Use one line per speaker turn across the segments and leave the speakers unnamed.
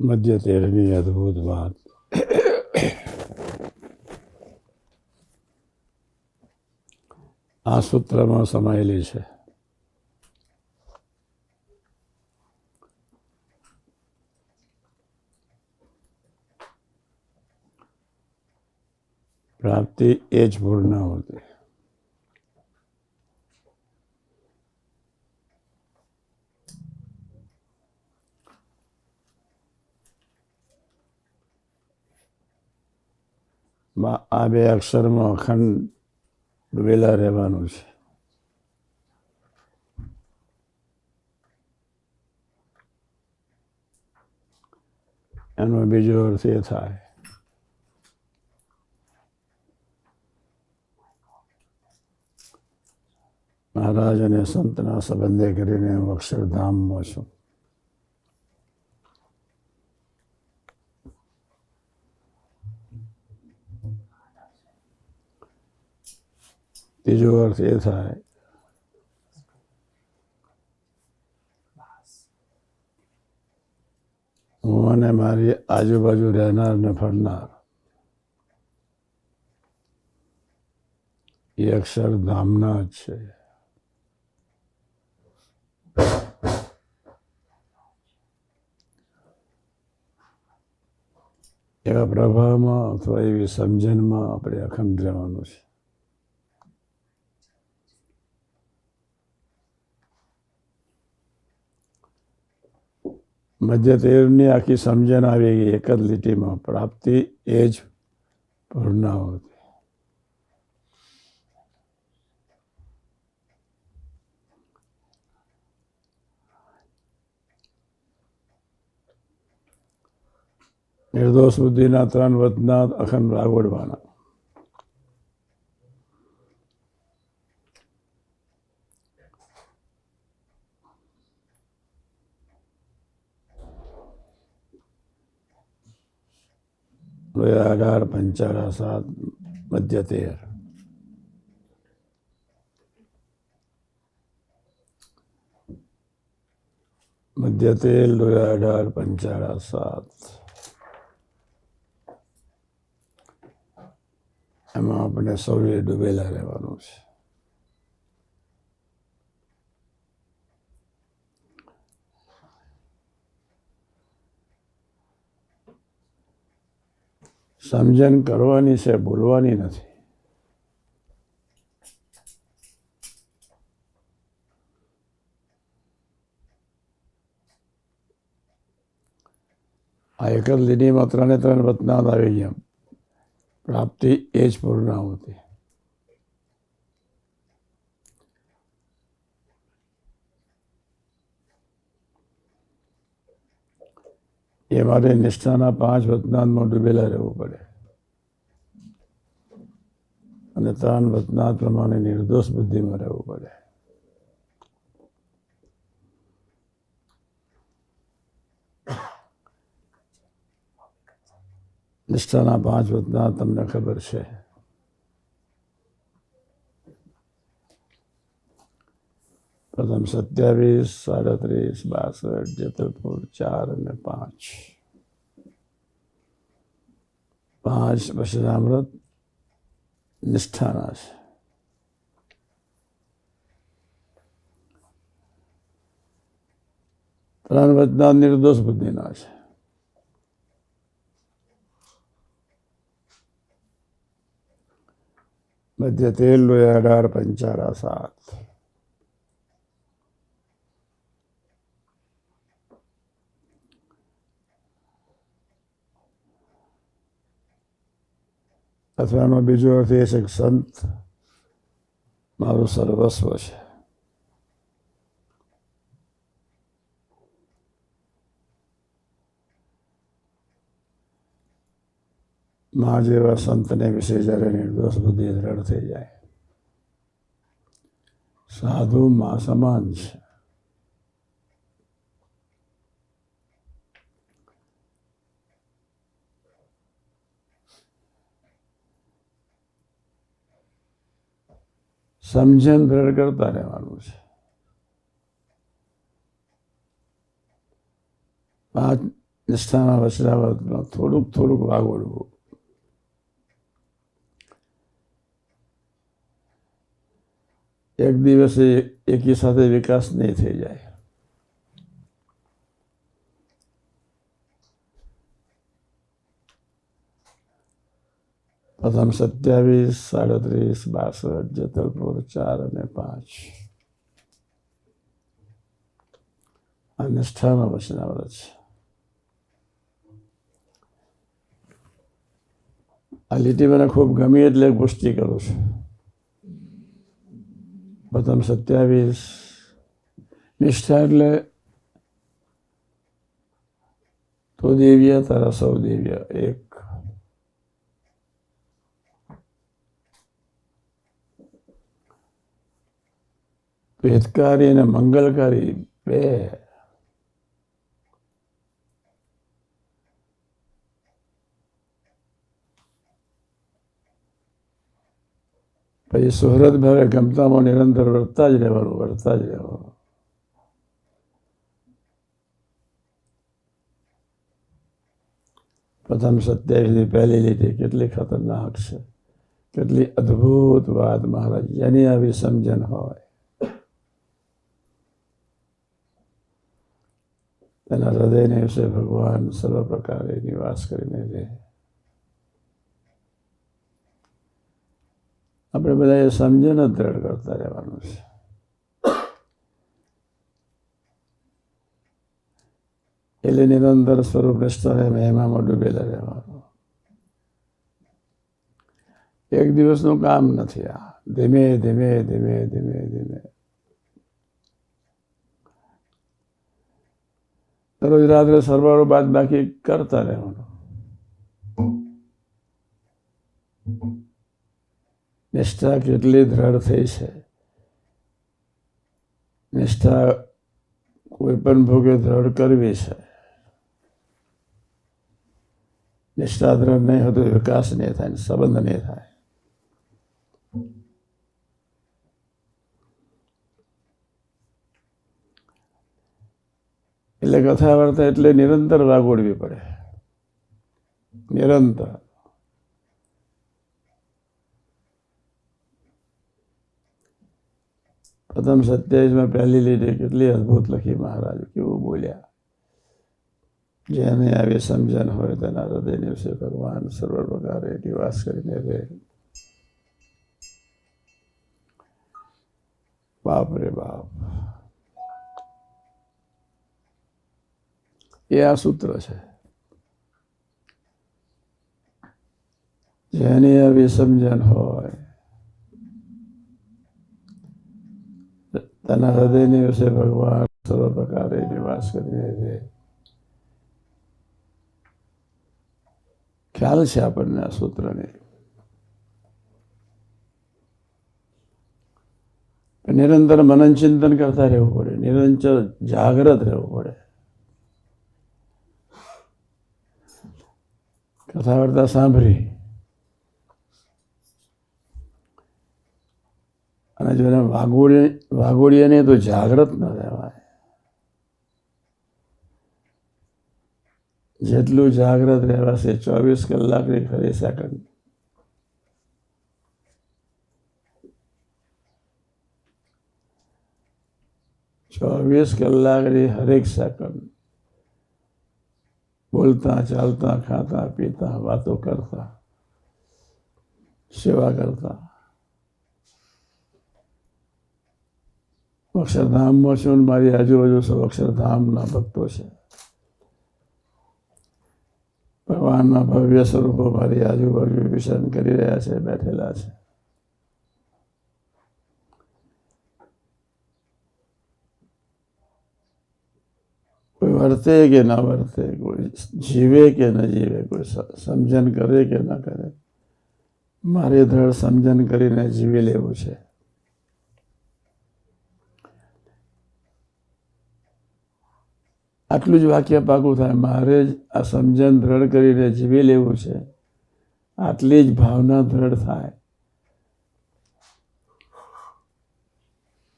મધ્ય તેરની અદ્ભુત વાત. આ સૂત્રમાં સમાયેલી છે. પ્રાપ્તિ એ જ પૂર્ણાહુતિ. આ બે અક્ષરમાં અખંડ ડૂબેલા રહેવાનું છે. એનો બીજો અર્થ એ થાય મહારાજ અને સંતના સંબંધે કરીને હું અક્ષરધામમાં છું. ત્રીજો અર્થ એ થાય હું અને મારી આજુબાજુ રહેનાર ને ફરનાર એ અક્ષરધામના જ છે. એવા પ્રભાવમાં અથવા એવી સમજણમાં આપણે અખંડ રહેવાનું છે. મધ્ય તેરની આખી સમજણ આવી ગઈ એક જ લીટીમાં. પ્રાપ્તિ એ જ પૂર્ણાહુતિ. નિર્દોષ બુદ્ધિના 3 વચના અખંડ રાગવડવાના. લોયા 18 પંચાળા 7 મધ્ય 13. મધ્ય 13 લોયા 18 પંચાળા 7. એમાં આપણે સૌએ ડૂબેલા રહેવાનું છે. સમજણ કરવાની છે, બોલવાની નથી. આ એક જ લીટીમાં 3 વચનાંત આવી ગયા. પ્રાપ્તિ એ જ પૂર્ણાહુતિ. એ માટે નિષ્ઠાના 5 વચનાંતમાં ડૂબેલા રહેવું પડે અને 3 વચનાંત પ્રમાણે નિર્દોષ બુદ્ધિમાં રહેવું પડે. નિષ્ઠાના 5 વચનાંત તમને ખબર છે. પ્રથમ 27, 37, 62, જેતલપુર 4 અને 5. 5 વચનામૃત નિષ્ઠાના છે. 3 વચનાંત નિર્દોષ બુદ્ધિના છે. મધ્ય 13 લોયા 18 પંચાળા 7. અથવા એનો બીજો અર્થ એ છે કે સંત મારું સર્વસ્વ છે. મા જેવા સંતને વિશે જ્યારે નિર્દોષ બુદ્ધિ દ્રઢ થઈ જાય, સાધુ મા સમાન છે. સમજણ દ્રઢ કરતા રહેવાનું છે. 5 નિષ્ઠામાં વચનાવૃતમાં થોડુંક વાગોડવું. એક દિવસે એકી સાથે વિકાસ નહીં થઈ જાય. પ્રથમ 27, 37, 62, જેતલપુર 4 અને 5 આ નિષ્ઠામાં વચનાવૃત છે. આ લીટી મને ખૂબ ગમી એટલે પુષ્ટિ કરું છું. પ્રથમ 27 નિષ્ઠા એટલે તો દિવ્ય તારા સૌ દિવ્ય એક. હિતકારી અને મંગલકારી 2. પછી સુહૃદ ભાવે ગમતામાં નિરંતર વર્તતા જ રહેવાનું. પ્રથમ 27 પહેલી લીટી કેટલી ખતરનાક છે, કેટલી અદ્ભુત વાત મહારાજ. જેની આવી સમજણ હોય તેના હૃદયને વિશે ભગવાન સર્વ પ્રકારે નિવાસ કરીને રહે. આપણે બધા એ સમજણ જ દ્રઢ કરતા રહેવાનું છે. એટલે નિરંતર સ્વરૂપ નિષ્ઠા મહિમામાં ડૂબેલા રહેવાનું. એક દિવસનું કામ નથી આ. ધીમે ધીમે ધીમે ધીમે ધીમે દરરોજ રાત્રે સરવાળો બાદ બાકી કરતા રહેવાનું. નિષ્ઠા કેટલી દ્રઢ થઈ છે. નિષ્ઠા કોઈ પણ ભોગે દ્રઢ કરવી છે. નિષ્ઠા દ્રઢ નહીં હોય તો વિકાસ નહીં થાય, સંબંધ નહીં થાય. એટલે કથા વાર્તા એટલે નિરંતર વાગોડવી પડે. નિરંતર. પ્રથમ 27 પહેલી લીટી કેટલી અદ્ભુત લખી મહારાજ. કેવું બોલ્યા. જેને આવી સમજણ હોય તેના હૃદયની વિશે ભગવાન સર્વ પ્રકારે નિવાસ કરીને રહે. બાપ રે બાપ. એ આ સૂત્ર છે. જેની આવી સમજણ હોય તેના હૃદયની વિશે ભગવાન સર્વ પ્રકારે નિવાસ કરીને રહે. ખ્યાલ છે આપણને આ સૂત્રની. નિરંતર મનન ચિંતન કરતા રહેવું પડે. નિરંતર જાગ્રત રહેવું પડે. કથા વાર્તા સાંભળી અને જો એને વાગોડીએ નહીં તો જાગ્રત ન રહેવાય. જેટલું જાગ્રત રહેવાશે 24 કલાકની ખરી સેકન્ડ. ચોવીસ કલાકની હરેક સેકન્ડ બોલતા ચાલતા ખાતા પીતા વાતો કરતા સેવા કરતા. અક્ષરધામમાં છું, મારી આજુબાજુ સૌ અક્ષરધામના ભક્તો છે. ભગવાનના ભવ્ય સ્વરૂપો મારી આજુબાજુ વિચરણ કરી રહ્યા છે, બેઠેલા છે. કોઈ વર્તે કે ન વર્તે, કોઈ જીવે કે ન જીવે, કોઈ સમજણ કરે કે ન કરે, મારે દ્રઢ સમજણ કરીને જીવી લેવું છે. આટલું જ વાક્ય પાકું થાય. મારે જ આ સમજણ દ્રઢ કરીને જીવી લેવું છે. આટલી જ ભાવના દ્રઢ થાય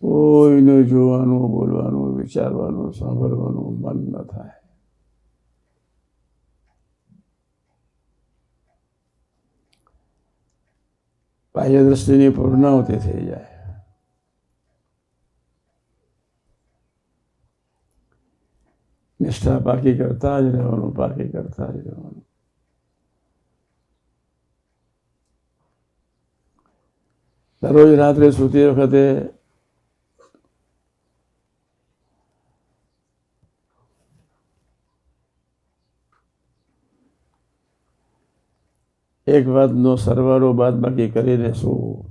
કોઈનું જોવાનું, બોલવાનું, વિચારવાનું, સાંભળવાનું મન ન થાય. બાહ્ય દ્રષ્ટિની પૂર્ણાહુતિ થઈ જાય. નિષ્ઠા પાકી કરતા જ રહેવાનું, પાકી કરતા જ રહેવાનું. દરરોજ રાત્રે સૂતી વખતે એક વાતનો સરવાળો બાદબાકી કરીને સૂવું.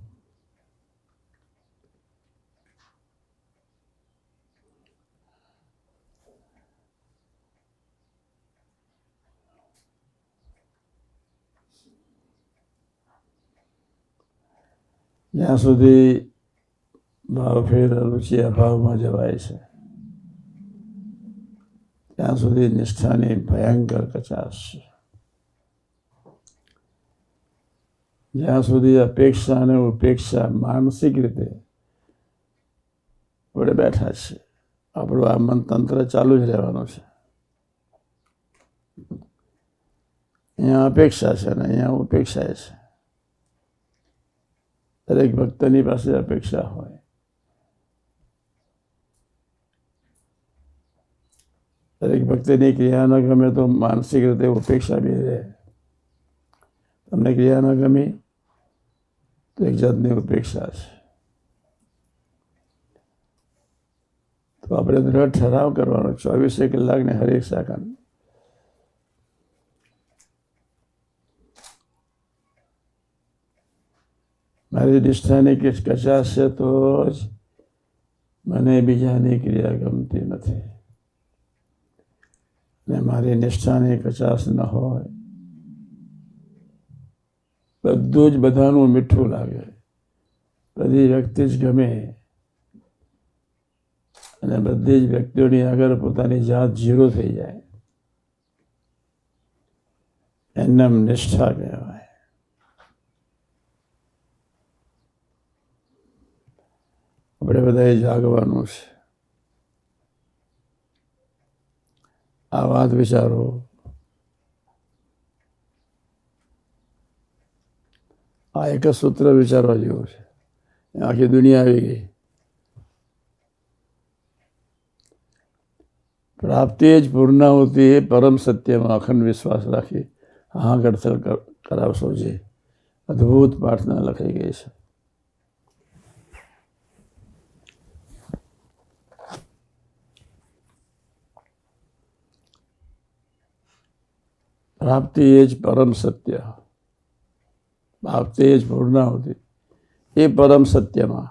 જ્યાં સુધી ભાવ ફેર રુચિ અભાવમાં જવાય છે ત્યાં સુધી નિષ્ઠાની ભયંકર કચાશ છે. જ્યાં સુધી અપેક્ષા અને ઉપેક્ષા માનસિક રીતે આપણે બેઠા છે, આપણું આ મનતંત્ર ચાલુ જ રહેવાનું છે. અહીંયા અપેક્ષા છે ને અહીંયા ઉપેક્ષા છે. દરેક ભક્તની પાસે અપેક્ષા હોય. દરેક ભક્તની ક્રિયા ન ગમે તો માનસિક રીતે ઉપેક્ષા બી રહે. તમને ક્રિયા ન ગમી તો એક જાતની ઉપેક્ષા છે. તો આપણે દ્રઢ ઠરાવ કરવાનો 24 કલાકને હરેક સેકન્ડ મારી નિષ્ઠાની કચાશ છે તો જ મને બીજાની ક્રિયા ગમતી નથી. ને મારી નિષ્ઠાની કચાશ ન હોય, બધું જ બધાનું મીઠું લાગે, બધી વ્યક્તિ જ ગમે અને બધી જ વ્યક્તિઓની આગળ પોતાની જાત ઝીરો થઈ જાય, એમ નિષ્ઠા કહેવાય. આપણે બધાએ જાગવાનું છે. આ વાત વિચારો. આ એક જ સૂત્ર વિચારવા જેવું છે. આખી દુનિયા આવી ગઈ. પ્રાપ્તિ જ પૂર્ણાહુતિ એ પરમ સત્યમાં અખંડ વિશ્વાસ રાખી હાકડસલ કરાવશો. જે અદ્ભુત પ્રાર્થના લખાઈ ગઈ છે. પ્રાપ્તિ એ જ પરમ સત્ય, પ્રાપ્તિ એ જ પૂર્ણાહુતિ એ પરમ સત્યમાં.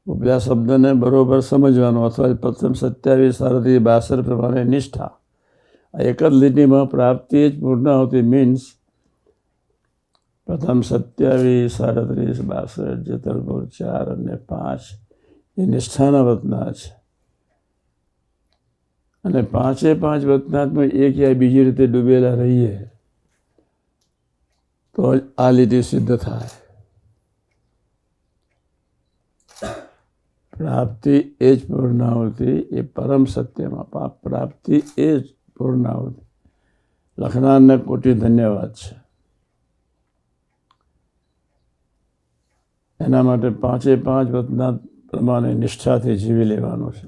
ઉપલા શબ્દને બરોબર સમજવાનો, અથવા પ્રથમ 27, 32 પ્રમાણે નિષ્ઠા. આ એક જ લીટીમાં પ્રાપ્તિ જ પૂર્ણાહુતિ મીન્સ પ્રથમ 27, 37, 62, જેતલપુર 4 અને 5 એ નિષ્ઠાના વતના છે. અને 5 વતનાથમાં એક યા બીજી રીતે ડૂબેલા રહીએ તો આ લીટી સિદ્ધ થાય. પ્રાપ્તિ એ જ પૂર્ણાહુતિ એ પરમ સત્યમાં. પ્રાપ્તિ એ જ પૂર્ણાહુતિ. લખનારને કોટી ધન્યવાદ છે. એના માટે 5 વતનાથ પ્રમાણે નિષ્ઠાથી જીવી લેવાનું છે.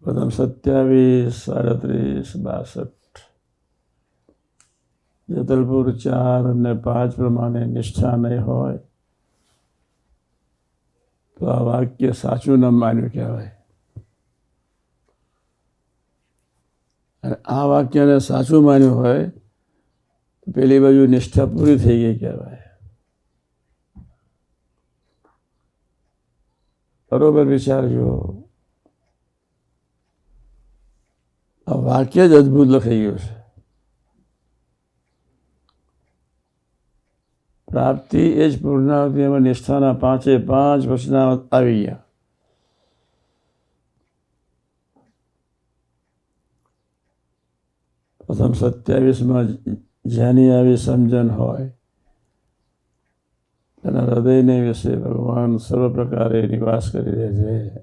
પ્રથમ 27, 37, 62, જેતલપુર 4 અને 5 પ્રમાણે નિષ્ઠા નહીં હોય તો આ વાક્ય સાચું ન માન્યું કહેવાય. અને આ વાક્યને સાચું માન્યું હોય તો પેલી બાજુ નિષ્ઠા પૂરી થઈ ગઈ કહેવાય. બરોબર વિચારજો. આ વાક્ય જ અદ્ભુત લખાઈ ગયું છે. પ્રાપ્તિ એ જ પૂર્ણાહુતિ. એમાં નિષ્ઠાના 5 વચના આવી ગયા. પ્રથમ 27માં જેની આવી સમજણ હોય તેના હૃદયને વિશે ભગવાન સર્વ પ્રકારે નિવાસ કરી રહે છે.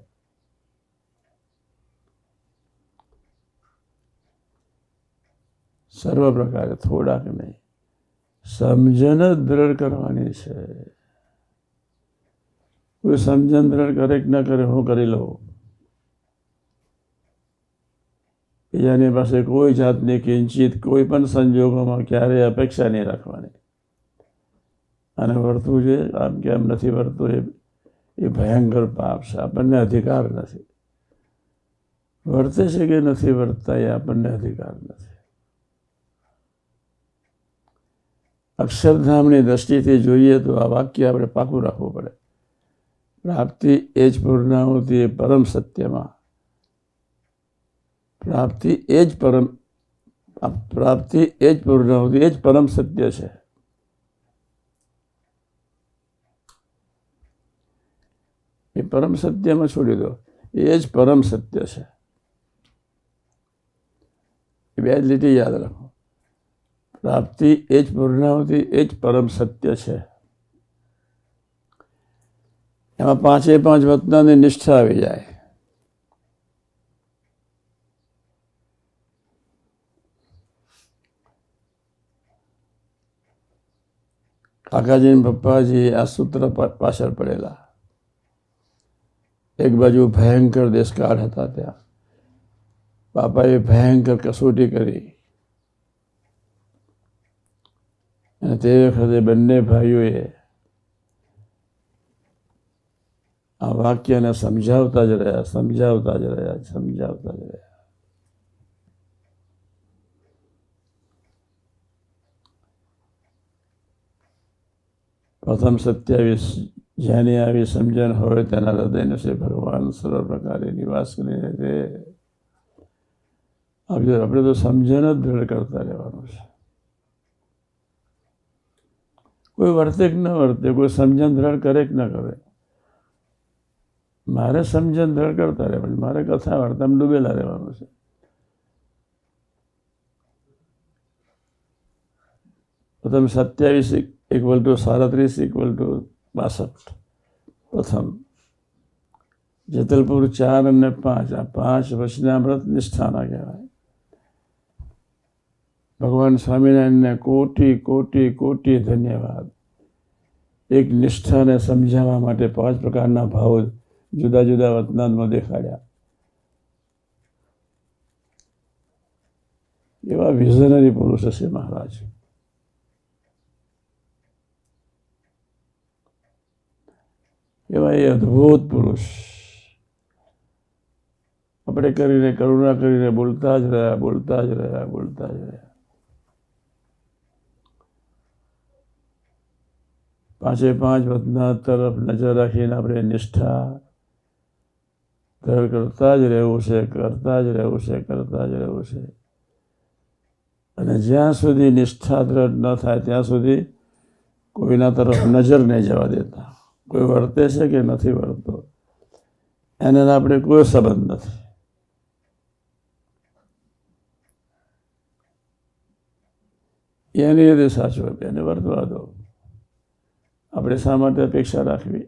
સર્વ પ્રકારે, થોડાક નહીં. સમજણ જ દ્રઢ કરવાની છે. કોઈ સમજણ દ્રઢ કરે કે ન કરે, હું કરી લઉં. બીજાની પાસે કોઈ જાતની કિંચિત કોઈ પણ સંજોગોમાં ક્યારેય અપેક્ષા નહીં રાખવાની. અને વર્તવું છે આમ કેમ નથી વર્તવું એ ભયંકર પાપ છે. આપણને અધિકાર નથી. વર્તે છે કે નથી વર્તતા એ આપણને અધિકાર નથી. અક્ષરધામની દ્રષ્ટિથી જોઈએ તો આ વાક્ય આપણે પાકું રાખવું પડે. પ્રાપ્તિ એ જ પૂર્ણાહુતિ એ પરમ સત્યમાં. પ્રાપ્તિ એ જ પૂર્ણાહુતિ એ જ પરમ સત્ય છે. એ પરમ સત્યમાં છોડી દો. એ જ પરમ સત્ય છે. એ બે જ લીટી યાદ રાખો. પ્રાપ્તિ એ જ પૂર્ણાહુતિ એ જ પરમ સત્ય છે. એમાં 5 વતનાની નિષ્ઠા આવી જાય. કાકાજી અને પપ્પાજી આ સૂત્ર પાછળ પડેલા. એક બાજુ ભયંકર દેશકાળ હતા. ત્યાં બાપાએ ભયંકર કસોટી કરી અને તે વખતે બંને ભાઈઓએ આ વાક્યને સમજાવતા જ રહ્યા. પ્રથમ 27 જેની આવી સમજણ હોય તેના હૃદયને છે ભગવાન સર્વ પ્રકારે નિવાસ કરીને રહે. આપણે તો સમજણ જ દ્રઢ કરતા રહેવાનું છે. કોઈ વર્તે કે ન વર્તે, કોઈ સમજણ દ્રઢ કરે કે ન કરે, મારે સમજણ દ્રઢ કરતા રહેવાનું. મારે કથા વાર્તામાં ડૂબેલા રહેવાનું છે. પ્રથમ 27 = 37 = 62. પ્રથમ જેતલપુર 4 અને 5 આ 5 વચનામૃત નિષ્ઠાના કહેવાય. ભગવાન સ્વામિનારાયણને કોટી ધન્યવાદ. એક નિષ્ઠાને સમજાવવા માટે 5 પ્રકારના ભાવ જુદા જુદા વતનાદમાં દેખાડ્યા. એવા વિઝનરી પુરુષ હશે મહારાજ. એવા એ અદ્ભુત પુરુષ. આપણે કરીને કરુણા કરીને બોલતા જ રહ્યા. 5 વતના તરફ નજર રાખીને આપણે નિષ્ઠા દ્રઢ કરતા જ રહેવું છે. અને જ્યાં સુધી નિષ્ઠા દ્રઢ ન થાય ત્યાં સુધી કોઈના તરફ નજર નહીં જવા દેતા. કોઈ વર્તે છે કે નથી વર્તતો એને આપણે કોઈ સંબંધ નથી. એની રીતે સાચું એને વર્તવા દો. આપણે શા માટે અપેક્ષા રાખવી?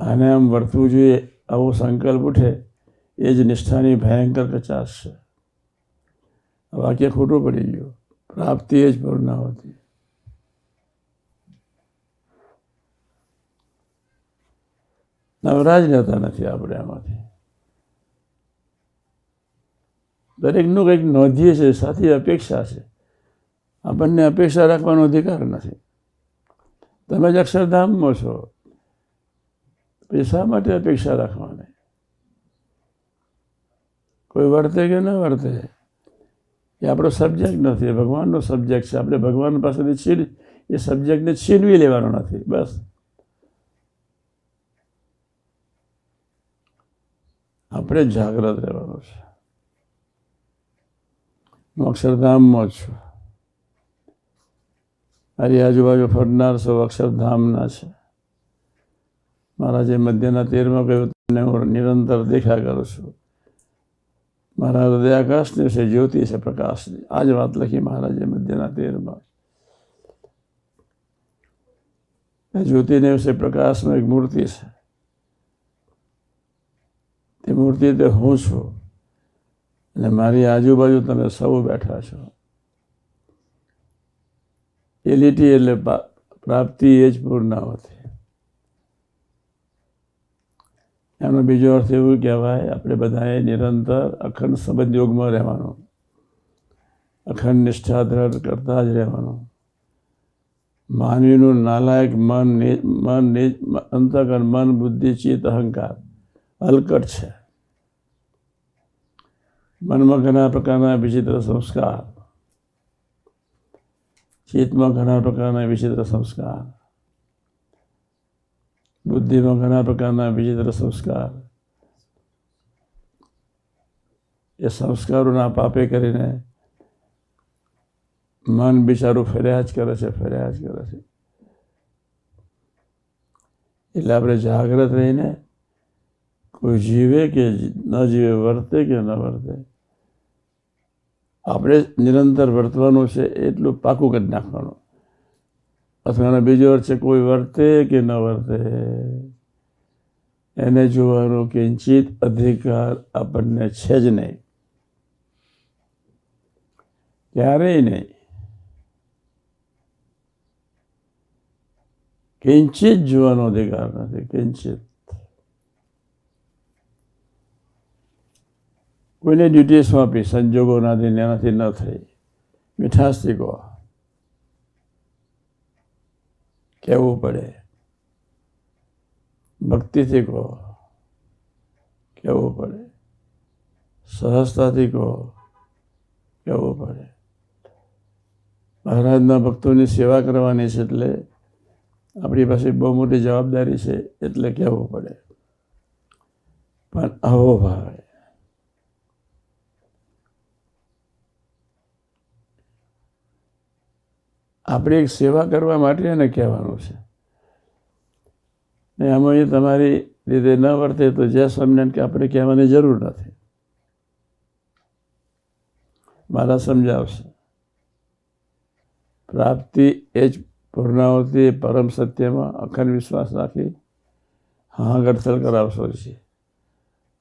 આને આમ વર્તવું જોઈએ આવો સંકલ્પ ઉઠે એ જ નિષ્ઠાની ભયંકર કચાશ છે. વાક્ય ખોટું પડી ગયું. પ્રાપ્તિ એ જ પૂર્ણાહુતિ. નવરાજ રહેતા નથી આપણે આમાંથી. દરેકનું કંઈક નોંધીએ છે, સાથે અપેક્ષા છે. આપણને અપેક્ષા રાખવાનો અધિકાર નથી. તમે જ અક્ષરધામમાં છો, પછી શા માટે અપેક્ષા રાખવાની? કોઈ વર્તે કે ન વર્તે એ આપણો સબ્જેક્ટ નથી, એ ભગવાનનો સબ્જેક્ટ છે. આપણે ભગવાન પાસેથી એ સબ્જેક્ટને છીનવી લેવાનો નથી. બસ આપણે જાગ્રત રહેવાનું છે. હું અક્ષરધામમાં જ છું. મારી આજુબાજુ ફરનાર સૌ અક્ષરધામના છે. મહારાજે મધ્યના 13માં કહ્યું તમને હું નિરંતર દેખ્યા કરું છું. મારા હૃદયાકાશની છે, જ્યોતિ છે, પ્રકાશની. આ જ વાત લખી મહારાજે મધ્યના 13માં. જ્યોતિને વિશે પ્રકાશમાં એક મૂર્તિ છે. તે મૂર્તિ તે હું છું અને મારી આજુબાજુ તમે સૌ બેઠા છો. એ લીટી એટલે પ્રાપ્તિ એ જ પૂર્ણાવતી. એનો બીજો અર્થ એવું કહેવાય, આપણે બધાએ નિરંતર અખંડ સંબંધ યોગમાં રહેવાનું, અખંડ નિષ્ઠા દ્રઢ કરતા જ રહેવાનું. માનવીનું નાલાયક અંતઃકરણ, મન, બુદ્ધિ, ચિત્ત, અહંકાર હલકટ છે. મનમાં ઘણા પ્રકારના વિચિત્ર સંસ્કાર, ચિત્તમાં ઘણા પ્રકારના વિચિત્ર સંસ્કાર, બુદ્ધિમાં ઘણા પ્રકારના વિચિત્ર સંસ્કાર. એ સંસ્કારોના પાપે કરીને મન બિચારું ફર્યા જ કરે છે. એટલે આપણે જાગ્રત રહીને કોઈ જીવે કે ન જીવે, વર્તે કે ન વર્તે, આપણે નિરંતર વર્તવાનું છે એટલું પાકું કરી નાખવાનું. અથવા એનો બીજો અર્થ છે, કોઈ વર્તે કે ન વર્તે એને જોવાનો કિંચિત અધિકાર આપણને છે જ નહીં, ક્યારેય નહીં. કિંચિત જોવાનો અધિકાર નથી, કિંચિત. કોઈને ડ્યુટી સોંપી, સંજોગોનાથી એનાથી ન થઈ, મીઠાશથી કહો, કહેવું પડે. ભક્તિથી કહો, કહેવું પડે. સહજતાથી કહો, કહેવું પડે. મહારાજના ભક્તોની સેવા કરવાની છે એટલે આપણી પાસે બહુ મોટી જવાબદારી છે એટલે કહેવું પડે. પણ આવો ભાવે આપણે એક સેવા કરવા માટે એને કહેવાનું છે. ને આમાં એ તમારી રીતે ન વર્તે તો જ્યાં સ્વામિનારાયણ કે આપણે કહેવાની જરૂર નથી. મારા સમજાવશે. પ્રાપ્તિ એ જ પૂર્ણાવતી પરમ સત્યમાં અખંડ વિશ્વાસ રાખી હા ગડથલ કરાવશો છે.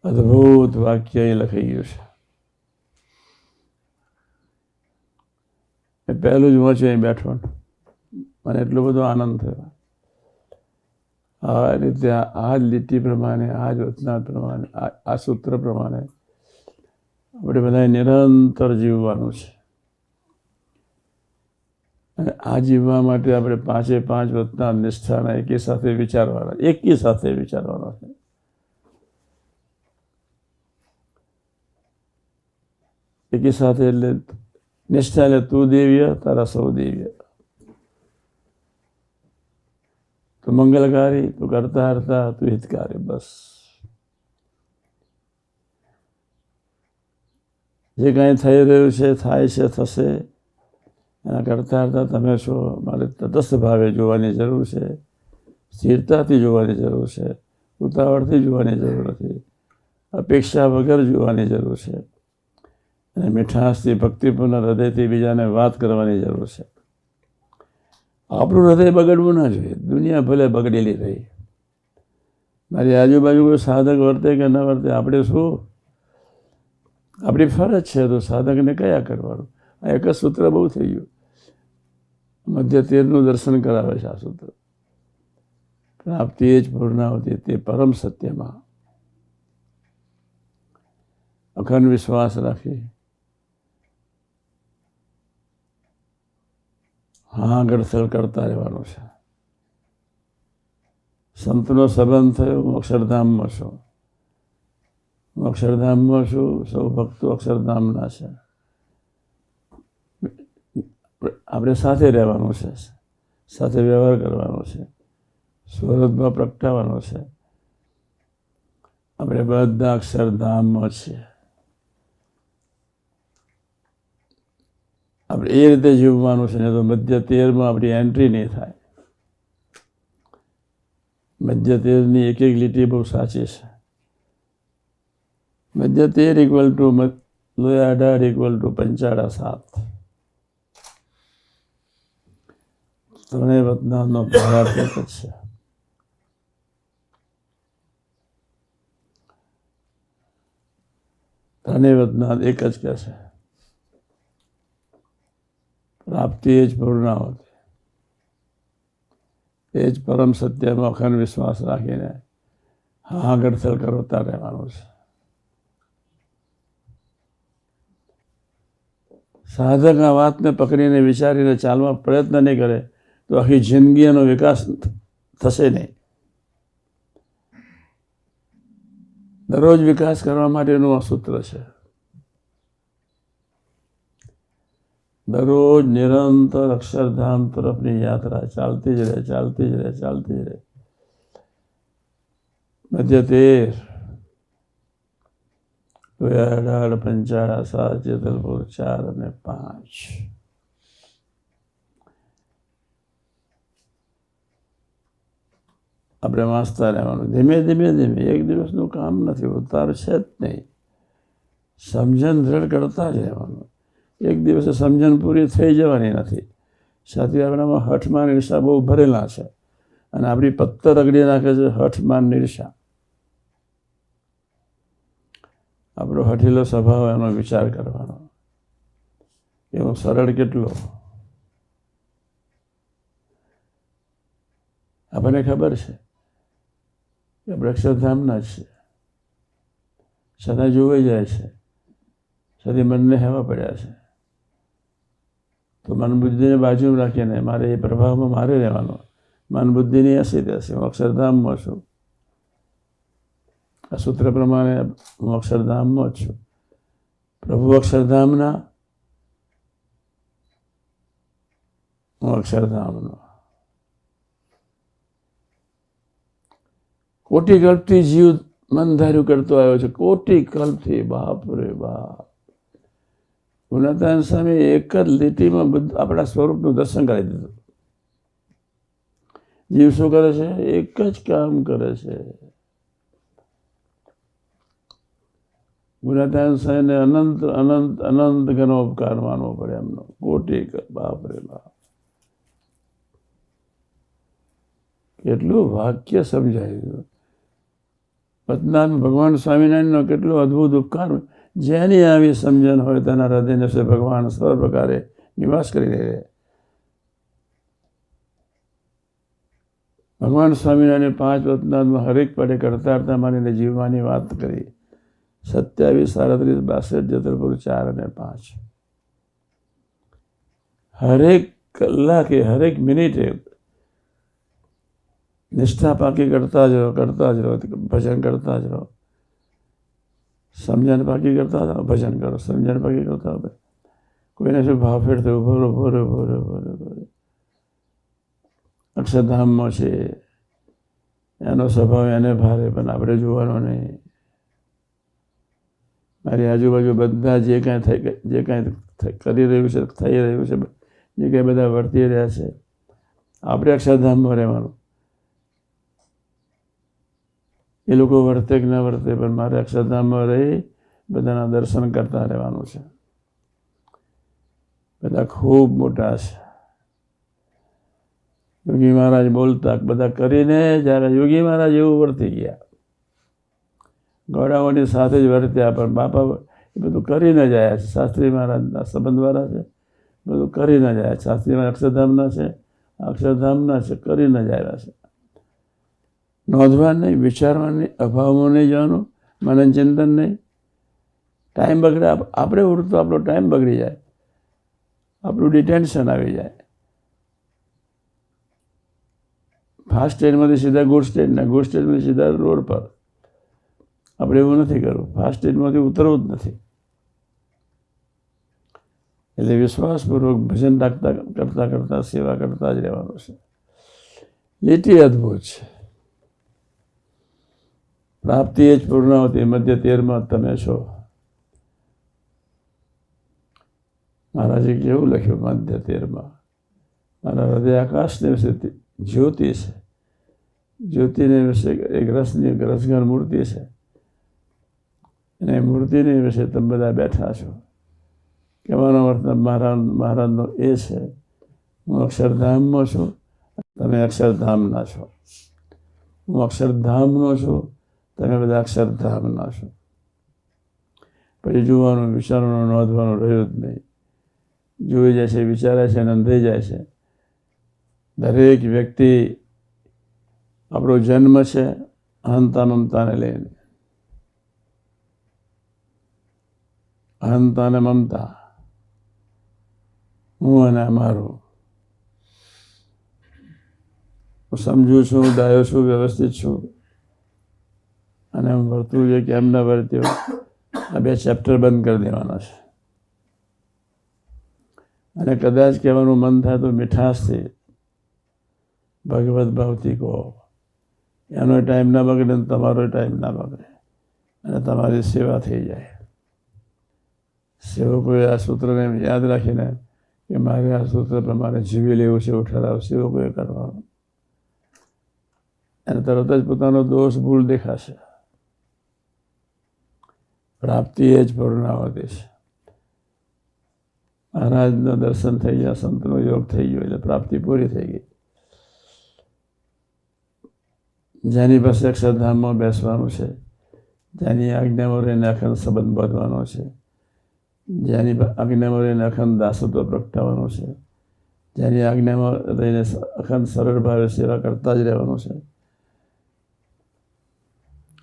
અદ્ભુત વાક્ય અહીં લખાઈ ગયું છે. એ પહેલું જ વાંચ્યું અહીં બેઠો, મને એટલો બધો આનંદ થયો. આ રીતે આ જ લીટી પ્રમાણે, આ જ વચના પ્રમાણે, આ સૂત્ર પ્રમાણે આપણે બધાએ નિરંતર જીવવાનું છે. અને આ જીવવા માટે આપણે 5 વચના નિષ્ઠાના એકી સાથે વિચારવાના છે. એકી સાથે એટલે નિષ્ઠા એટલે તું દિવ્ય, તારા સૌ દિવ્ય. તું મંગલકારી, તું કરતા હરતા, તું હિતકારી. બસ જે કાંઈ થઈ રહ્યું છે, થાય છે, થશે, એના કરતા હરતા તમે છો. મારે તટસ્થ ભાવે જોવાની જરૂર છે, સ્થિરતાથી જોવાની જરૂર છે, ઉતાવળથી જોવાની જરૂર નથી, અપેક્ષા વગર જોવાની જરૂર છે. અને મીઠાશથી, ભક્તિપૂર્ણ હૃદયથી બીજાને વાત કરવાની જરૂર છે. આપણું હૃદય બગડવું ના જોઈએ. દુનિયા ભલે બગડેલી રહી, મારી આજુબાજુ કોઈ સાધક વર્તે કે ન વર્તે, આપણે શું, આપણી ફરજ છે તો સાધકને કયા કરવાનું. આ એક જ સૂત્ર બહુ થઈ ગયું. મધ્ય 13નું દર્શન કરાવે છે આ સૂત્ર. પ્રાપ્તિ એ જ પૂર્ણાવતી તે પરમ સત્યમાં અખંડ વિશ્વાસ રાખી હા ગડથલ કરતા રહેવાનું છે. સંતનો સંબંધ થયો, હું અક્ષરધામમાં છું. હું અક્ષરધામમાં છું, સૌ ભક્તો અક્ષરધામના છે. આપણે સાથે રહેવાનું છે, સાથે વ્યવહાર કરવાનો છે, સ્વરૂપમાં પ્રગટાવવાનો છે. આપણે બધા અક્ષરધામમાં છીએ. આપણે એ રીતે જીવવાનું છે. ને તો મધ્ય 13માં આપણી એન્ટ્રી નહીં થાય. મધ્ય 13ની એક લીટી બહુ સાચી છે. મધ્ય 13 = લોયા 18 = પંચાળા 7. ત્રણેય વતનાનો ભાવાર્થ એક જ છે. ત્રણેય વતનાદ એક જ કહે છે, પ્રાપ્તિ એ જ પૂર્ણાહુતિ. એ જ પરમ સત્યમાં અખંડ વિશ્વાસ રાખીને હા ગડથલ કરતા રહેવાનું છે. સાધક આ વાતને પકડીને વિચારીને ચાલવા પ્રયત્ન નહીં કરે તો આખી જિંદગી એનો વિકાસ થશે નહીં. દરરોજ વિકાસ કરવા માટેનું આ સૂત્ર છે. દરરોજ નિરંતર અક્ષરધામ તરફની યાત્રા ચાલતી જ રહે, ચાલતી જ રહે, ચાલતી જ રહે. મધ્ય 13, 18, 7, જેતલપુર 4 અને 5. આપણે વાંચતા રહેવાનું ધીમે ધીમે ધીમે. એક દિવસનું કામ નથી, ઉતાર છે જ નહીં. સમજણ દ્રઢ કરતા જ રહેવાનું. એક દિવસે સમજણ પૂરી થઈ જવાની નથી. સાથે આપણામાં હઠમાન ઈર્ષા બહુ ભરેલા છે અને આપણી પત્તર રગડી નાખે છે હઠમાન ઈર્ષા. આપણો હઠીલો સ્વભાવ, એનો વિચાર કરવાનો. એવો સરળ કેટલો. આપણને ખબર છે કે આપણે અક્ષરધામના જ છે, છતાં જોવાઈ જાય છે. સાથે મનને હેવા પડ્યા છે. તો મન બુદ્ધિને બાજુમાં રાખીને મારે એ પ્રભાવમાં મારે રહેવાનો. મન બુદ્ધિની હશે રહેશે. હું અક્ષરધામમાં છું. આ સૂત્ર પ્રમાણે હું અક્ષરધામમાં જ છું. પ્રભુ અક્ષરધામના, હું અક્ષરધામનો. કોટી કલ્પથી જીવ મન ધાર્યું કરતો આવ્યો છે. કોટી કલ્પથી. બાપ રે બાપ. ગુણાતાન સ્વામી એક જ લીટીમાં બધું આપણા સ્વરૂપનું દર્શન કરી દીધું. જીવ શું કરે છે? એક જ કામ કરે છે. ગુણાતાન સ્વામીને અનંત અનંત અનંત ઘણો ઉપકાર માનવો પડે એમનો. કોટી. બાપ રે બાપ. કેટલું વાક્ય સમજાય દીધું. પતનાથ ભગવાન સ્વામિનારાયણનો કેટલો અદ્ભુત ઉપકાર. જેની આવી સમજણ હોય તેના હૃદયને ભગવાન સર્વ પ્રકારે નિવાસ કરી રહે. ભગવાન સ્વામિનારાયણે 5 વતનાથમાં હરેક પડે કરતા કરતા માનીને જીવવાની વાત કરી. 27, 37, 62, જેતલપુર 4 અને 5. હરેક કલાકે, હરેક મિનિટે નિષ્ઠા પાકી કરતા જ રહો, કરતા જ રહો. ભજન કરતા જ રહો. સમજણ પાકી કરતા હતા, ભજન કરો. સમજણ પાકી કરતા હતા. કોઈને શું ભાવ ફેરતો ઉભો રહો, ઉભો રહો, ઉભો રહો, ઉભો રહો, ઉભો રહો. અક્ષરધામમાં છે, એનો સ્વભાવ એને ભારે, પણ આપણે જોવાનો નહીં. મારી આજુબાજુ બધા જે કાંઈ કરી રહ્યું છે, થઈ રહ્યું છે, જે કાંઈ બધા વર્તી રહ્યા છે, આપણે અક્ષરધામમાં રહેવાનું. એ લોકો વર્તે કે ન વર્તે, પણ મારે અક્ષરધામમાં રહી બધાના દર્શન કરતા રહેવાનું છે. બધા ખૂબ મોટા છે. યોગી મહારાજ બોલતા, બધા કરીને જ્યારે યોગી મહારાજ એવું વર્તી ગયા, ગોળાઓની સાથે જ વર્ત્યા, પણ બાપા એ બધું કરીને જાય છે. શાસ્ત્રી મહારાજના સંબંધવાળા છે, બધું કરીને જાય. શાસ્ત્રી મહારાજ અક્ષરધામના છે, અક્ષરધામના છે, કરીને જ આવ્યા છે. નોંધવા નહીં, વિચારવા નહીં, અભાવમાં નહીં જવાનું, મનન ચિંતન નહીં. ટાઈમ બગડે, આપણે ઉડતો આપણો ટાઈમ બગડી જાય, આપણું ડિટેન્શન આવી જાય. ફાસ્ટ ટ્રેનમાંથી સીધા ગુડ સ્ટેજના, ગુડ સ્ટેજમાંથી સીધા રોડ પર. આપણે એવું નથી કરવું. ફાસ્ટ ટ્રેનમાંથી ઉતરવું જ નથી. એટલે વિશ્વાસપૂર્વક ભજન કરતા કરતા સેવા કરતા જ રહેવાનું છે. લીટી અદ્ભુત છે. પ્રાપ્તિ એ જ પૂર્ણાહુતિ. મધ્ય 13માં તમે છો. મહારાજે કેવું લખ્યું મધ્ય 13માં? મારા હૃદય આકાશને વિશે જ્યોતિ છે. જ્યોતિને વિશે એક રસગણ મૂર્તિ છે. અને મૂર્તિની વિશે તમે બધા બેઠા છો. કહેવાનો મતલબ મહારાજનો એ છે, હું અક્ષરધામમાં છું તમે અક્ષરધામના છો, હું અક્ષરધામનો છું, તમે બધા અક્ષરધામના છો. પછી જોવાનું, વિચારવાનું, નોંધવાનું રહ્યું જ નહીં. જોઈ જાય છે, વિચારે છે, નોંધાઈ જાય છે. દરેક વ્યક્તિ આપણો જન્મ છે અહંતા મમતાને લઈને. અહંતા અને મમતા, હું અને અમારું. હું સમજુ છું, ડાયો છું, વ્યવસ્થિત છું, અને હું વર્તું છે કેમ ન વર્ત્યો, આ 2 ચેપ્ટર બંધ કરી દેવાના છે. અને કદાચ કહેવાનું મન થાય તો મીઠાશથી, ભગવત ભાવથી કહો. એનો ટાઈમ ના બગડે ને તમારો ટાઈમ ના બગડે, અને તમારી સેવા થઈ જાય. સેવકોએ આ સૂત્રને યાદ રાખીને કે મારે આ સૂત્ર પ્રમાણે જીવી લેવું છે એવું ઠરાવ સેવકોએ કરવાનો. અને તરત જ પોતાનો દોષ ભૂલ દેખાશે. પ્રાપ્તિ એ જ પૂર્ણાવતી છે. મહારાજના દર્શન થઈ ગયા, સંતનો યોગ થઈ ગયો એટલે પ્રાપ્તિ પૂરી થઈ ગઈ. જેની પાસે અક્ષરધામમાં બેસવાનું છે, જેની આજ્ઞામાં રહીને અખંડ સંબંધ બાંધવાનો છે, જેની આજ્ઞામાં રહીને અખંડ દાસત્વ પ્રગટાવવાનો છે, જેની આજ્ઞામાં રહીને અખંડ સરળ ભાવે સેવા કરતા જ રહેવાનું છે.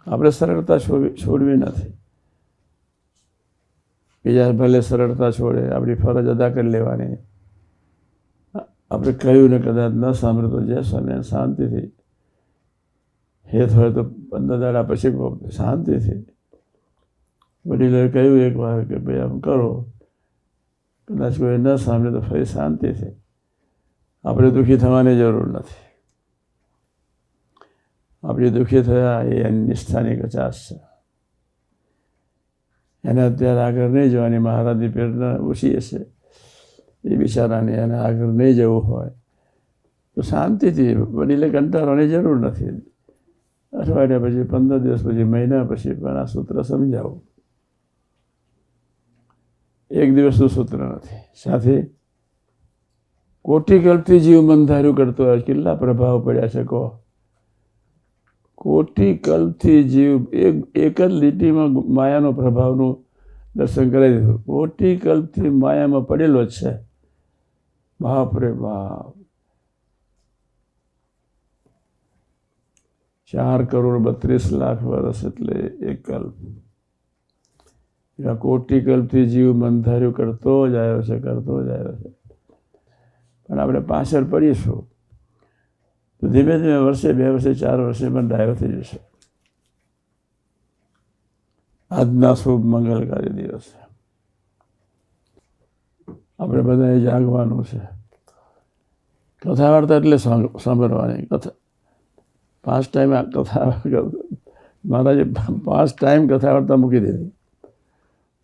આપણે સરળતા છોડવી નથી. બીજા ભલે સરળતા છોડે, આપણી ફરજ અદા કરી લેવાની. આપણે કહ્યું ને કદાચ ન સાંભળ્યું તો જે સ્વામી શાંતિથી, હેત હોય તો 15 દાડા પછી શાંતિથી. વડીલોએ કહ્યું એક વાર કે ભાઈ આમ કરો, કદાચ કોઈ ન સાંભળે તો ફરી શાંતિથી. આપણે દુઃખી થવાની જરૂર નથી. આપણે દુઃખી થયા એ નિષ્ઠાની કચાશ છે. એને અત્યારે આગળ નહીં જવાની મહારાજની પ્રેરણા ઓછી હશે એ બિચારાને, એને આગળ નહીં જવું હોય તો શાંતિથી, વડીલે કંટાળવાની જરૂર નથી. અઠવાડિયા પછી, 15 દિવસ પછી, મહિના પછી પણ આ સૂત્ર સમજાવો. એક દિવસનું સૂત્ર નથી. સાથે કોટી કલ્પથી જીવ મન ધાર્યું કરતો હોય, કેટલા પ્રભાવ પડ્યા છે કહો. કોટી કલ્પથી જીવ એક જ લીટીમાં માયાનો પ્રભાવનું દર્શન કરાવી દીધું. કોટી કલ્પથી માયામાં પડેલો જ છે. બાપ રે બાપ, 4,32,00,000 વર્ષ એટલે એક કલ્પ. કોટી કલ્પથી જીવ મંધાર્યું કરતો જ આવ્યો છે, કરતો જ આવ્યો છે. પણ આપણે પાછળ પડીશું તો ધીમે ધીમે વર્ષે, 2 વર્ષે, 4 વર્ષે પણ ડાયો થઈ જશે. આજના શુભ મંગલકારી દિવસ આપણે બધાએ જાગવાનું છે. કથા વાર્તા એટલે સાંભળવાની. કથા 5 ટાઈમ કથા મહારાજે 5 ટાઈમ કથા વાર્તા મૂકી દીધી.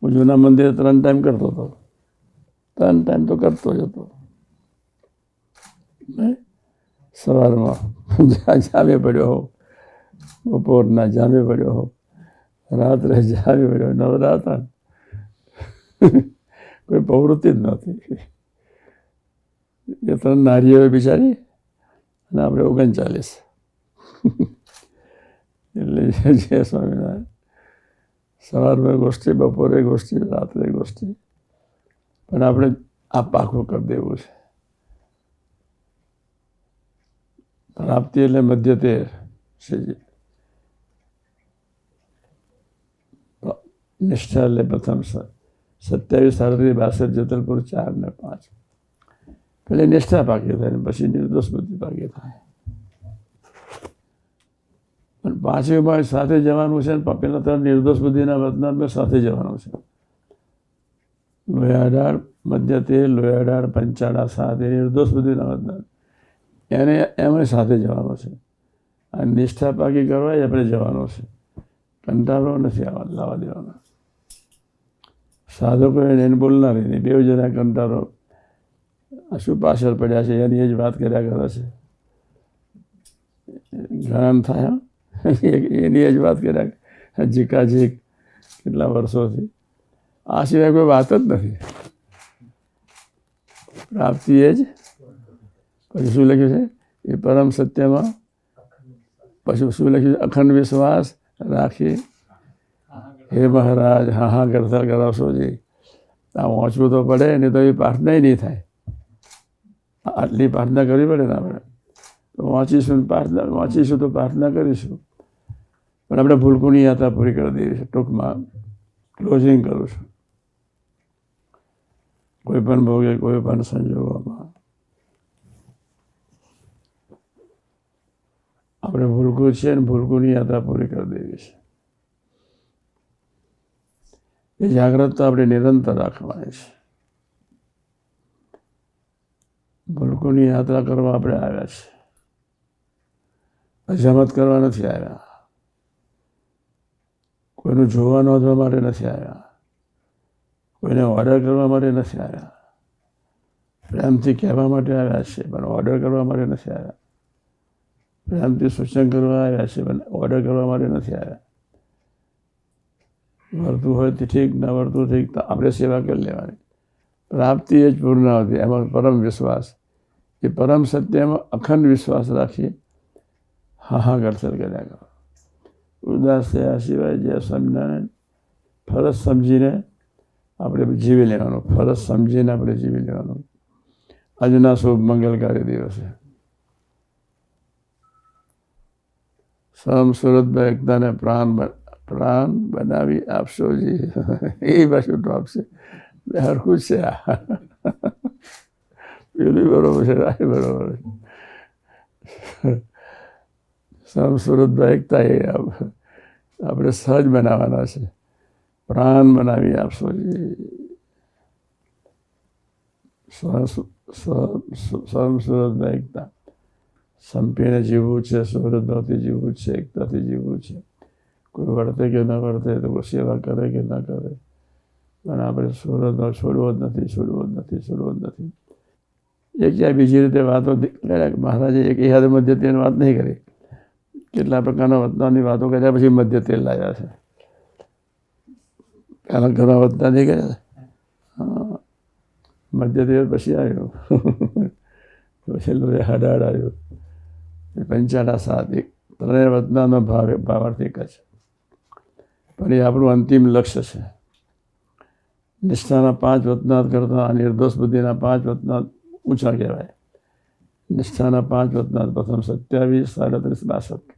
હું જૂના મંદિરે 3 ટાઈમ કરતો હતો. 3 ટાઈમ તો કરતો જ હતો. સવારમાં જામે પડ્યો હો, બપોરના જામે પડ્યો હો, રાત્રે જામે પડ્યો. નવરાતા કોઈ પ્રવૃત્તિ જ નહોતી. એ 3 નારીઓ બિચારી, અને આપણે 39. એટલે જય સ્વામિનારાયણ. સવારમાં ગોષ્ઠી, બપોરે ગોષ્ઠી, રાત્રે ગોષ્ઠી. પણ આપણે આ પાકું કરી દેવું છે. પ્રાપ્તિ એટલે મધ્યતેર છે. નિષ્ઠા એટલે પ્રથમ 27, 38, 62, જેતલપુર 4 ને 5. પેલી નિષ્ઠા પાકી થાય, પછી નિર્દોષ બુદ્ધિ પાકી થાય. પણ 5મીમાં સાથે જવાનું છે. પેલા 3 નિર્દોષ બુદ્ધિના વર્તનાત્મક સાથે જવાનું છે. લોયાડાળ, મધ્યતેર, લોયાડાળ, પંચાળા, સાથે નિર્દોષ બુદ્ધિના વર્તનાત્મક, એને એમાં સાથે જવાનું છે. આ નિષ્ઠા પાકી કરવા આપણે જવાનું છે. કંટાળો નથી લાવવા દેવાનો. સાધકો એને બોલનાર નહીં. 2 જણા કંટાળો, શું પાછળ પડ્યા છે એની એ જ વાત કર્યા કરે છે. જ્ઞાન થાય એની એ જ વાત કર્યા, જીકાજીક કેટલા વર્ષોથી. આ સિવાય કોઈ વાત જ નથી. પ્રાપ્તિ એ જ. પછી શું લખ્યું છે? એ પરમ સત્યમાં પછી શું લખ્યું? અખંડ વિશ્વાસ રાખી હે મહારાજ હા કરતા કરાવશો જી. આ વાંચવું તો પડે, નહીં તો એ પ્રાર્થના નહીં થાય. આટલી પ્રાર્થના કરવી પડે ને આપણે. તો વાંચીશું તો પ્રાર્થના કરીશું. પણ આપણે ભૂલકુની યાત્રા પૂરી કરી દેવી છે. ટૂંકમાં ક્લોઝિંગ કરું છું. કોઈ પણ ભોગે કોઈ પણ સંજોગોમાં આપણે ભૂલકું છે ને ભૂલકુની યાત્રા પૂરી કરી દેવી છે. એ જાગ્રતતા આપણે નિરંતર રાખવાની છે. ભૂલકુની યાત્રા કરવા આપણે આવ્યા છે, અજામત કરવા નથી આવ્યા. કોઈનું જોવા નોંધવા માટે નથી આવ્યા. કોઈને ઓર્ડર કરવા માટે નથી આવ્યા. પ્રેમથી કહેવા માટે આવ્યા છે, પણ ઓર્ડર કરવા માટે નથી આવ્યા. પ્રેમથી સૂચન કરવા આવ્યા છે, પણ ઓર્ડર કરવા માટે નથી આવ્યા. વર્તું હોય તો ઠીક, ના વર્તું ઠીક, તો આપણે સેવા કરી લેવાની. પ્રાપ્તિ એ જ પૂર્ણાવતી. એમાં પરમ વિશ્વાસ, એ પરમ સત્યમાં અખંડ વિશ્વાસ રાખી હાહાકાર કર્યા કરો. ઉદાસ થયા સિવાય જે સ્વામિનારાયણ ફરજ સમજીને આપણે જીવી લેવાનું. ફરજ સમજીને આપણે જીવી લેવાનું. આજના શુભ મંગલકારી દિવસે સમ સુરતભાઈ એકતાને પ્રાણ બનાવી આપશો જી. એ પાછું તો આપશે. હરખું છે આ. પેલું બરોબર છે, આ બરોબર છે. સમ સુરતભાઈ એકતા એ આપણે સહજ બનાવવાના છે. પ્રાણ બનાવી આપશો જી. સમ સુરતભાઈ એકતા. સંપીને જીવવું છે, સુરતભાવથી જીવવું છે, એકતાથી જીવવું છે. કોઈ વર્તે કે ન વર્તે, તો કોઈ સેવા કરે કે ના કરે, પણ આપણે સુરતભાવ છોડવો જ નથી, છોડવો જ નથી, છોડવો જ નથી. એક ક્યાં બીજી રીતે વાતો મહારાજે એક એહાદ મધ્ય તેલની વાત નહીં કરી. કેટલા પ્રકારના વતનાની વાતો કર્યા પછી મધ્ય તેલ લાવ્યા છે. પહેલાં ઘણા વતના નહીં કર્યા. હા, મધ્ય તેલ પછી આવ્યું. પછી હાડાડ આવ્યું. પંચાળા સાત, એક ત્રણેય વતનાનો ભાવાર્થ એક જ. પણ એ આપણું અંતિમ લક્ષ્ય છે. નિષ્ઠાના 5 વતનાથ કરતાં નિર્દોષ બુદ્ધિના 5 વતનાથ ઊંચા કહેવાય. નિષ્ઠાના 5 વતનાથ પ્રથમ 27, 37, 62.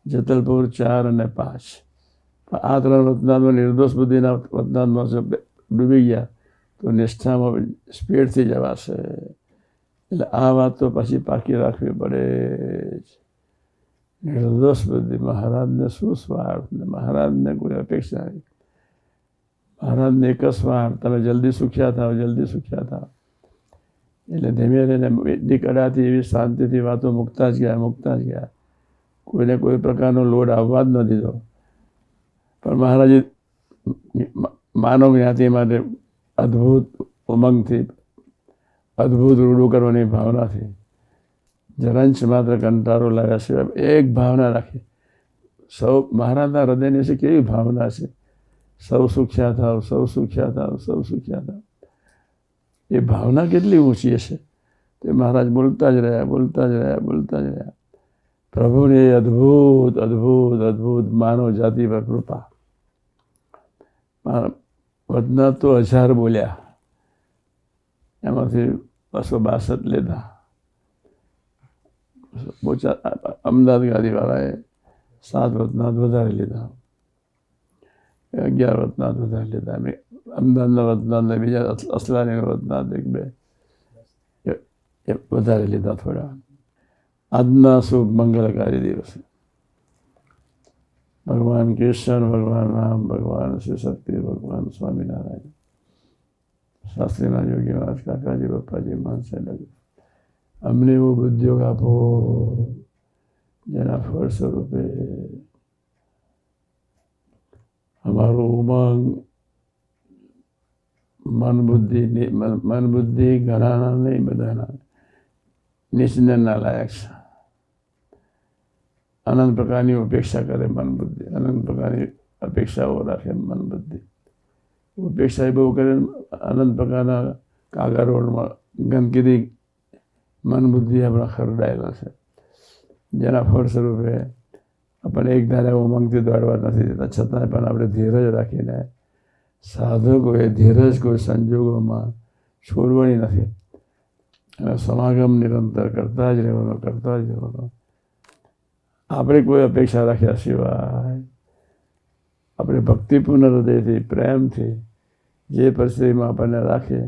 જેતલપુર 4 અને 5. આ 3 વતનાથમાં નિર્દોષ બુદ્ધિના વતનાથમાં ડૂબી ગયા તો નિષ્ઠામાં સ્પીડથી જવાશે. એટલે આ વાત તો પછી પાકી રાખવી પડે જ. નિર્દોષ બુદ્ધિ, મહારાજને શું સ્વાર્થ, મહારાજને કોઈ અપેક્ષા નહીં. મહારાજને એક જ સ્વાર્થ, તમે જલ્દી સુખ્યા થાવ, જલ્દી સુખ્યા થાવ. એટલે ધીમે ધીમે એટલી કડાથી એવી શાંતિથી વાતો મૂકતા જ ગયા. કોઈને કોઈ પ્રકારનો લોડ આવવા જ ન દીધો. પણ મહારાજે માનવ જ્ઞાતિ માટે અદ્ભુત ઉમંગથી, અદ્ભુત રૂડું કરવાની ભાવનાથી જરાંશ માત્ર કંટાળો લાવ્યા સિવાય એક ભાવના રાખી. સૌ મહારાજના હૃદયની છે કેવી ભાવના છે, સૌ સુખ્યા થાવ, સૌ સુખ્યા થાવ, સૌ સુખ્યા થાવ. એ ભાવના કેટલી ઊંચી હશે. તે મહારાજ બોલતા જ રહ્યા. પ્રભુની અદ્ભુત અદ્ભુત અદ્ભુત માનવ જાતિ પર કૃપા. વતના તો 1000 બોલ્યા, એમાંથી 262 લીધા. અમદાવાદ ગાદીવાળાએ 7 વતનાથ વધારે લીધા, 11 વતનાથ વધારે લીધા. અમદાવાદના વતનાથને બીજા અસલાની વતનાથ 1-2 વધારે લીધા થોડા. આજના શુભ મંગલકારી દિવસે ભગવાન કૃષ્ણ, ભગવાન રામ, ભગવાન શિવ શક્તિ, ભગવાન સ્વામિનારાયણ, શાસ્ત્રીના યોગી મહારાજ, કાકાજી, બાપાજી, માનસે અમને એવો ઉદ્યોગ આપો જેના ફળ સ્વરૂપે અમારું ઉમંગ મન બુદ્ધિ ઘણાના નહીં, બધાના નિસ્ંદનના લાયક છે. અનંત પ્રકારની અપેક્ષા કરે મન બુદ્ધિ, અનંત પ્રકારની અપેક્ષાઓ રાખે મન બુદ્ધિ. અપેક્ષા એ બહુ કરે, અનંત પ્રકારના કાગળોમાં ગંદકીથી મન બુદ્ધિ આપણા ખરડાયેલા છે, જેના ફળ સ્વરૂપે આપણને એક ધારે ઉમંગથી દોડવા નથી દેતા, છતાંય પણ આપણે ધીરજ રાખીને સાધકોએ ધીરજ કોઈ સંજોગોમાં છોડવાની નથી અને સમાગમ નિરંતર કરતા જ રહેવાનો, કરતા જ રહેવાનો. આપણે કોઈ અપેક્ષા રાખ્યા સિવાય આપણે ભક્તિપૂર્ણ હૃદયથી, પ્રેમથી જે પરિસ્થિતિમાં આપણને રાખે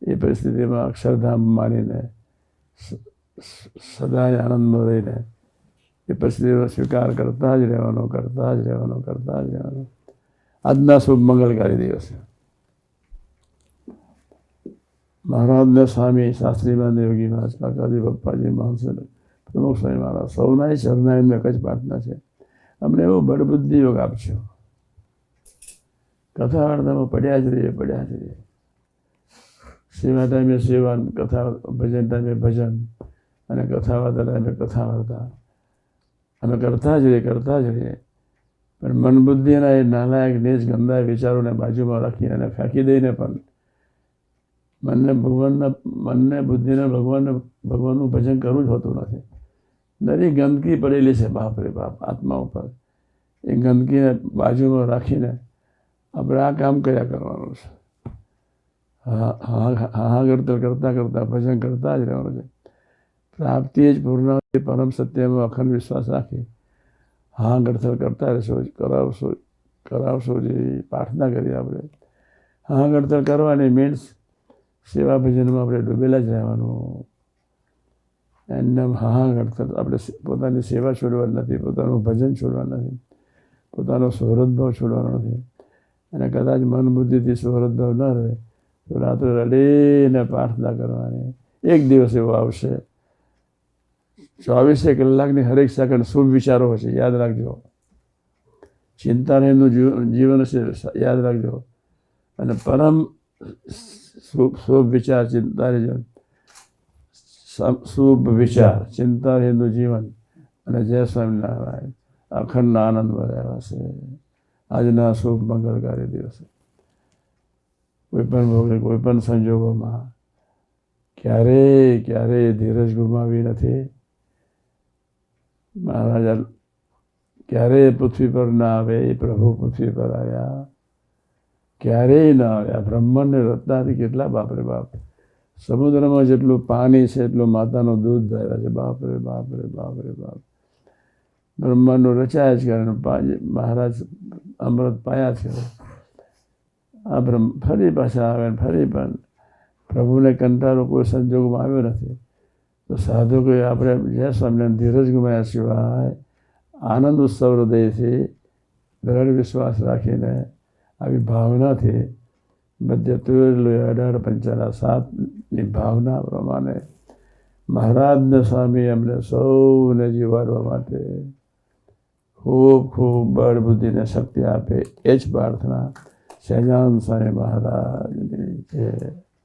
એ પરિસ્થિતિમાં અક્ષરધામ માનીને સદાય આનંદમાં રહીને એ પરિસ્થિતિનો સ્વીકાર કરતા જ રહેવાનો, કરતા જ રહેવાનો, કરતા જ રહેવાનો. આજના શુભ મંગલકારી દિવસે મહારાજને સ્વામી, શાસ્ત્રીમાં, યોગી મહારાજ, કાકાજી, પપ્પાજી, મહાંસ, પ્રમુખ સ્વામી મહારાજ સૌના શરણાઈની એક જ પ્રાર્થના છે, અમને એવો બળબુદ્ધિ યોગ આપજો. કથા વાર્તામાં પડ્યા જ રહીએ, પડ્યા જ રહીએ. સેવા ટાઈમે સેવા, કથા ભજન ટાઈમે ભજન અને કથા વાર્તા ટાઈમે કથા વાર્તા અમે કરતા જ રહીએ, કરતા જ રહીએ. પણ મન બુદ્ધિના એ નાલાયક નીચ ગંદા વિચારોને બાજુમાં રાખીને એને ફેંકી દઈને પણ મનને બુદ્ધિને ભગવાનનું ભજન કરવું જ હોતું નથી. દરેક ગંદકી પડેલી છે બાપ રે બાપ આત્મા ઉપર. એ ગંદકીને બાજુમાં રાખીને આપણે આ કામ કર્યા કરવાનું છે. હા ગળતર કરતાં કરતાં ભજન કરતા જ રહેવાનું છે. પ્રાપ્તિ જ પૂર્ણાવતી પરમ સત્યમાં અખંડ વિશ્વાસ રાખી હા ગળતર કરતા રહેશો, કરાવશો જે પ્રાર્થના કરી આપણે. હા ગળતર કરવાની મીન્સ સેવા ભજનમાં આપણે ડૂબેલા જ રહેવાનું. એમને હા ગળતર આપણે પોતાની સેવા છોડવાની નથી, પોતાનું ભજન છોડવાનું નથી, પોતાનો સુહૃદભાવ છોડવાનો નથી. અને કદાચ મન બુદ્ધિથી સુહૃદભાવ ન રહે તો રાત્રે રડીને પ્રાર્થના કરવાની. એક દિવસ એવો આવશે 24 કલાકની હરેક સેકન્ડ શુભ વિચારો હશે, યાદ રાખજો. ચિંતારહિતનું જીવન હશે, યાદ રાખજો. અને પરમ શુભ વિચાર, ચિંતારહિત શુભ વિચાર, ચિંતારહિતનું જીવન અને જય સ્વામિનારાયણ અખંડ આનંદમાં રહ્યા છે આજના શુભ મંગલકારી દિવસે. કોઈ પણ ભોગે, કોઈ પણ સંજોગોમાં ક્યારેય ધીરજ ગુમાવી નથી. મહારાજ ક્યારેય પૃથ્વી પર ના આવે એ પ્રભુ પૃથ્વી પર આવ્યા, ક્યારેય ના આવ્યા. બ્રહ્માંડને રચનાથી કેટલા બાપરે બાપ, સમુદ્રમાં જેટલું પાણી છે એટલું માતાનું દૂધ ધર્યા છે. બાપરે બાપરે બાપરે બાપ. બ્રહ્માંડનું રચાય જ કરે, મહારાજ અમૃત પાયા છે. આ ફરી પાછા આવે, ફરી પણ પ્રભુને કંટાળો કોઈ સંજોગમાં આવ્યો નથી. તો સાધકોએ આપણે જય સ્વામિનારાયણ ધીરજ ગુમાયા સિવાય આનંદ ઉત્સવ હૃદયથી દ્રઢ વિશ્વાસ રાખીને આવી ભાવનાથી બધે 18-55-7ની ભાવના પ્રમાણે મહારાજને સ્વામી અમને સૌને જીવાડવા માટે ખૂબ ખૂબ બળ બુદ્ધિને શક્તિ આપે એ જ પ્રાર્થના. સહજાનંદ સ્વામી મહારાજની જય.